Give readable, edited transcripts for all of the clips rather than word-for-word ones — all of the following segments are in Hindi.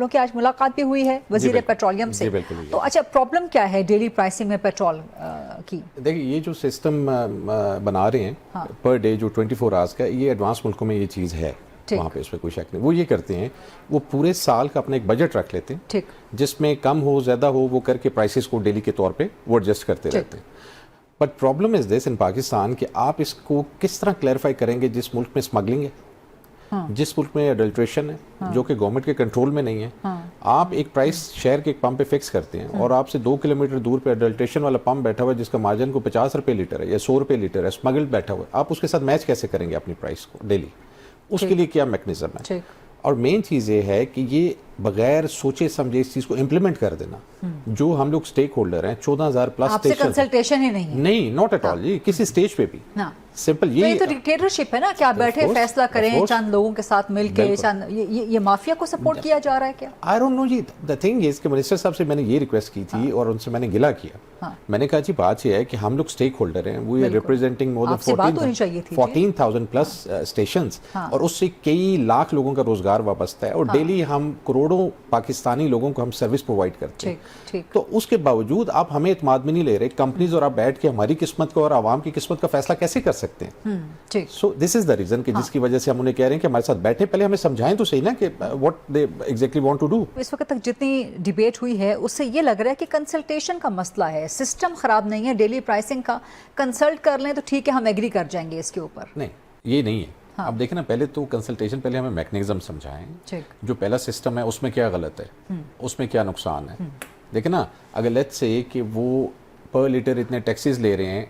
लोगों की आज मुलाकात भी हुई है वजीर पेट्रोलियम से। तो अच्छा, प्रॉब्लम क्या है डेली प्राइसिंग में पेट्रोल की? देखिए, ये जो सिस्टम बना रहे हैं पर डे जो 24 आवर्स का, ये एडवांस मुल्कों में ये चीज़ है, वहाँ पे इसमें कोई शक नहीं। वो ये करते हैं, वो पूरे साल का अपना एक बजट रख लेते हैं, ठीक, जिसमें कम हो ज़्यादा हो वो करके प्राइसेस को डेली के तौर पे वो एडजस्ट करते रहते हैं। But problem is this in Pakistan कि आप इसको किस तरह क्लैरिफाई करेंगे जिस मुल्क में स्मगलिंग है, जिस मुल्क में एडल्ट्रेशन है, जो कि गवर्नमेंट के कंट्रोल में नहीं है। आप एक प्राइस शहर के एक पंप पे फिक्स करते हैं और आपसे 2 किलोमीटर दूर पे एडल्ट्रेशन वाला पंप बैठा हुआ है जिसका मार्जिन को 50 रुपए लीटर है या 100 रुपए लीटर है, स्मगल्ड बैठा हुआ है, आप उसके साथ मैच कैसे करेंगे अपनी प्राइस को डेली? उसके लिए क्या मैकेनिज्म है? और मेन चीज़ ये है कि ये बगैर सोचे समझे इस चीज़ को इम्प्लीमेंट कर देना। जो हम लोग स्टेक होल्डर हैं, 14,000 प्लस आपसे कंसल्टेशन ही नहीं है। नहीं, नॉट एट ऑल जी, किसी स्टेज पे भी सिंपल ये तो डिक्टेटरशिप है ना कि आप बैठे फैसला करें चंद लोगों के साथ मिलके। ये माफिया को सपोर्ट किया जा रहा है क्या? आई डोंट नो जी। द थिंग इज कि मिनिस्टर साहब से मैंने ये रिक्वेस्ट की थी और उनसे मैंने गिला किया। मैंने कहा जी बात ये है कि हम लोग स्टेक होल्डर हैं, we are representing more than 14,000 plus stations और उससे कई लाख लोगों का रोजगार वाबस्ता है और डेली हम करोड़ों पाकिस्तानी लोगों को हम सर्विस प्रोवाइड करते हैं। तो उसके बावजूद आप हमें इत्मीनान में नहीं ले रहे कंपनीज, और आप बैठ के हमारी किस्मत को और आवाम की किस्मत का फैसला कैसे कर सकते हैं? So this is the reason कि जिसकी वजह से हम उन्हें कह रहे हैं कि हमारे साथ बैठे, पहले हमें समझाएं तो सही ना कि what they exactly want to do. इस वक्त तक जितनी डिबेट हुई है उससे ये लग रहा है कि कंसल्टेशन का मसला है, सिस्टम खराब नहीं है। डेली प्राइसिंग का कंसल्ट कर लें तो ठीक है, हम एग्री कर जाएंगे इसके ऊपर। नहीं, ये नहीं है। अब देखें ना, पहले तो कंसल्टेशन, पहले हमें मैकेनिज्म समझाएं। जो पहला सिस्टम है उसमें क्या गलत है, उसमें क्या नुकसान है। देखें ना, अगर लेट्स से कि वो पर लीटर इतने टैक्सेस ले रहे हैं,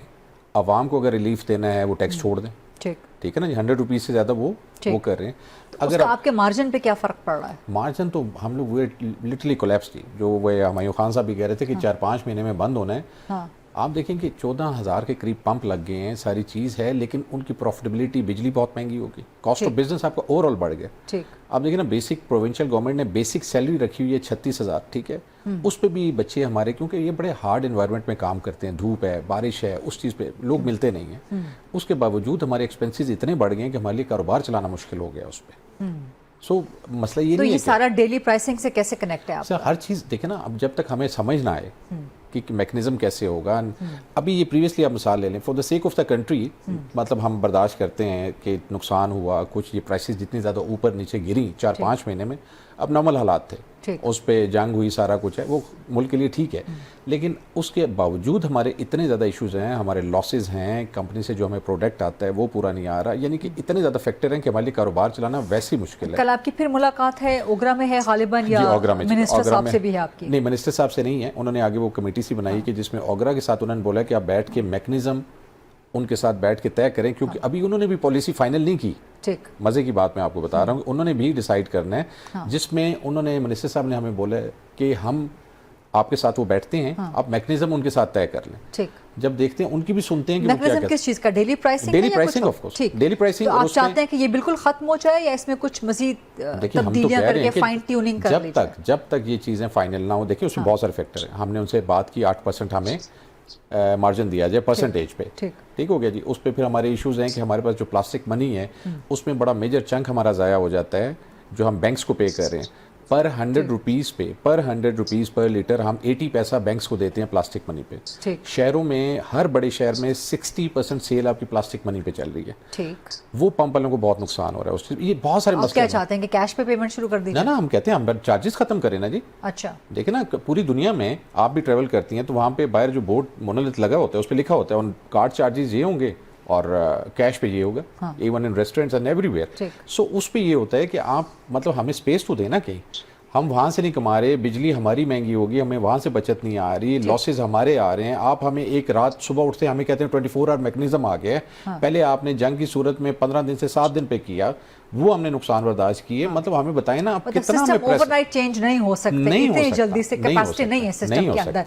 आवाम को अगर रिलीफ देना है वो टैक्स छोड़ दें, ठीक है ना जी। 100 रुपीज़ से ज़्यादा वो कर रहे हैं। तो अगर आपके मार्जिन पे क्या फ़र्क पड़ रहा है? मार्जिन तो हम लोग वो लिटरली कोलैप्स की, जो वो हुमायूं खान साहब भी कह रहे थे कि 4-5 महीने में बंद होना है। आप देखें कि 14,000 के करीब पंप लग गए हैं, सारी चीज़ है, लेकिन उनकी प्रॉफिटेबिलिटी, बिजली बहुत महंगी होगी, कॉस्ट ऑफ बिजनेस आपका ओवरऑल बढ़ गया। ठीक, आप देखिए ना, बेसिक प्रोविंशियल गवर्नमेंट ने बेसिक सैलरी रखी हुई है 36,000, ठीक है। उस पर भी बच्चे हमारे, क्योंकि ये बड़े हार्ड एनवायरनमेंट में काम करते हैं, धूप है, बारिश है, उस चीज़ पे लोग मिलते नहीं हैं। उसके बावजूद हमारे एक्सपेंसेस इतने बढ़ गए हैं कि हमारे लिए कारोबार चलाना मुश्किल हो गया उस पर। सो मसला ये नहीं है। सारा डेली प्राइसिंग से कैसे कनेक्ट है आपका? हर चीज़ देखे ना, अब जब तक हमें समझ ना आए कि मैकेनिज्म कैसे होगा। अभी ये प्रीवियसली आप मिसाल ले लें, for the sake of the country, मतलब हम बर्दाश्त करते हैं कि नुकसान हुआ कुछ, ये प्राइसेस जितनी ज़्यादा ऊपर नीचे गिरी 4-5 महीने में, अब नॉर्मल हालात थे, उस पर जंग हुई, सारा कुछ है, वो मुल्क के लिए ठीक है। लेकिन उसके बावजूद हमारे इतने ज़्यादा इश्यूज़ हैं, हमारे लॉसेज हैं, कंपनी से जो हमें प्रोडक्ट आता है वो पूरा नहीं आ रहा, यानी कि इतने ज़्यादा फैक्टर हैं कि हमारे लिए कारोबार चलाना वैसे ही मुश्किल है। कल आपकी फिर मुलाकात है ओगरा में है गालिबन, या मिनिस्टर साहब से भी है आपकी? नहीं, मिनिस्टर साहब से नहीं है, उन्होंने आगे वो कमेटी सी बनाई कि जिसमें ओगरा के साथ उन्होंने बोला कि आप बैठ के मैकेनिज्म उनके साथ बैठ के तय करें, क्योंकि अभी उन्होंने भी पॉलिसी फाइनल नहीं की। ठीक, मजे की बात मैं आपको बता रहा हूँ, उन्होंने भी डिसाइड करना है, जिसमें उन्होंने, मिनिस्टर साहब ने हमें बोला कि हम आपके साथ वो बैठते हैं, आप मैकेनिज्म उनके साथ तय कर लें। ठीक, जब देखते हैं उनकी भी सुनते हैं कि वो क्या किस चीज का, daily pricing? Daily pricing of course, daily pricing. तो आप चाहते हैं कि ये बिल्कुल खत्म हो जाए या इसमें कुछ मजीद तब्दीलियां करके फाइन ट्यूनिंग कर ली जाए? जब तक ये चीजें फाइनल ना हो, देखिए उसमें बहुत सारे फैक्टर हैं। हमने उनसे बात की 8% हमें मार्जिन दिया जाए परसेंटेज पे, ठीक हो गया जी। उस पर फिर हमारे इश्यूज हैं कि हमारे पास जो प्लास्टिक मनी है उसमें बड़ा मेजर चंक हमारा ज़ाया हो जाता है, जो हम बैंक्स को पे कर रहे हैं। पर 100 रुपीज़ पे, पर 100 रुपीज़ पर लीटर हम 80 पैसा बैंक्स को देते हैं प्लास्टिक मनी पे। शहरों में, हर बड़े शहर में 60% सेल आपकी प्लास्टिक मनी पे चल रही है। ठीक, वो पंप वालों को बहुत नुकसान हो रहा है उससे। ये बहुत सारे मसले। क्या चाहते हैं कि कैश पे पेमेंट शुरू कर दीजिए? ना, हम कहते हैं हम चार्जेस खत्म करें ना जी। अच्छा, देखिए ना, पूरी दुनिया में आप भी ट्रेवल करती हैं तो वहाँ पे बाहर जो बोर्ड मोनोलिथ लगा होता है उस पर लिखा होता है, कार्ड चार्जेस ये होंगे और कैश पे ये होगा, even in restaurants and everywhere. So उस पे ये होता है कि आप मतलब हमें स्पेस तो देना कहीं, हम वहाँ से नहीं कमा रहे, बिजली हमारी महंगी होगी, हमें वहाँ से बचत नहीं आ रही, लॉसेस हमारे आ रहे हैं। आप हमें एक रात सुबह उठते हमें कहते हैं 24 आवर मैकेनिज्म आ गया है। पहले आपने जंग की सूरत में 15 दिन से 7 दिन पे किया, वो हमने नुकसान बर्दाश्त किए। मतलब हमें बताएं ना, आप कितना हमें ओवरनाइट चेंज नहीं हो सकते, इतनी जल्दी से कैपेसिटी नहीं है सिस्टम के अंदर।